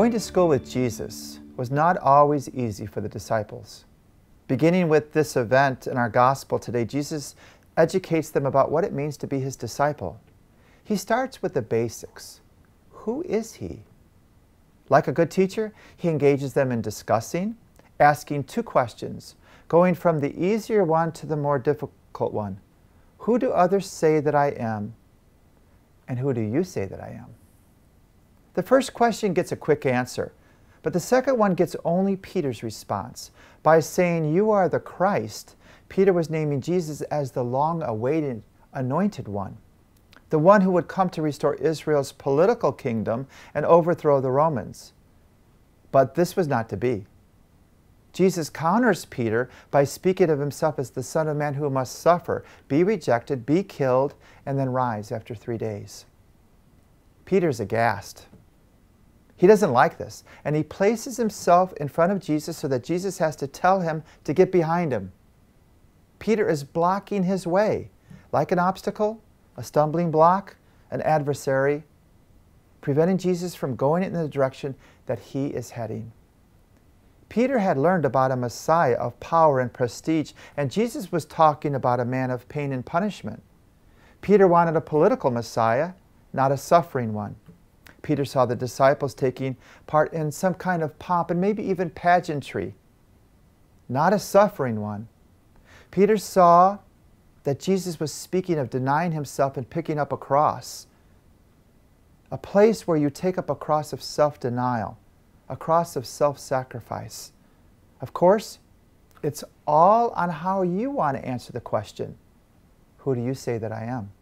Going to school with Jesus was not always easy for the disciples. Beginning with this event in our gospel today, Jesus educates them about what it means to be his disciple. He starts with the basics. Who is he? Like a good teacher, he engages them in discussing, asking two questions, going from the easier one to the more difficult one. Who do others say that I am? And who do you say that I am? The first question gets a quick answer, but the second one gets only Peter's response. By saying, "You are the Christ," Peter was naming Jesus as the long-awaited anointed one, the one who would come to restore Israel's political kingdom and overthrow the Romans. But this was not to be. Jesus counters Peter by speaking of himself as the Son of Man who must suffer, be rejected, be killed, and then rise after 3 days. Peter's aghast. He doesn't like this, and he places himself in front of Jesus so that Jesus has to tell him to get behind him. Peter is blocking his way, like an obstacle, a stumbling block, an adversary, preventing Jesus from going in the direction that he is heading. Peter had learned about a Messiah of power and prestige, and Jesus was talking about a man of pain and punishment. Peter wanted a political Messiah, not a suffering one. Peter saw the disciples taking part in some kind of pomp and maybe even pageantry, not a suffering one. Peter saw that Jesus was speaking of denying himself and picking up a cross, a place where you take up a cross of self-denial, a cross of self-sacrifice. Of course, it's all on how you want to answer the question, who do you say that I am?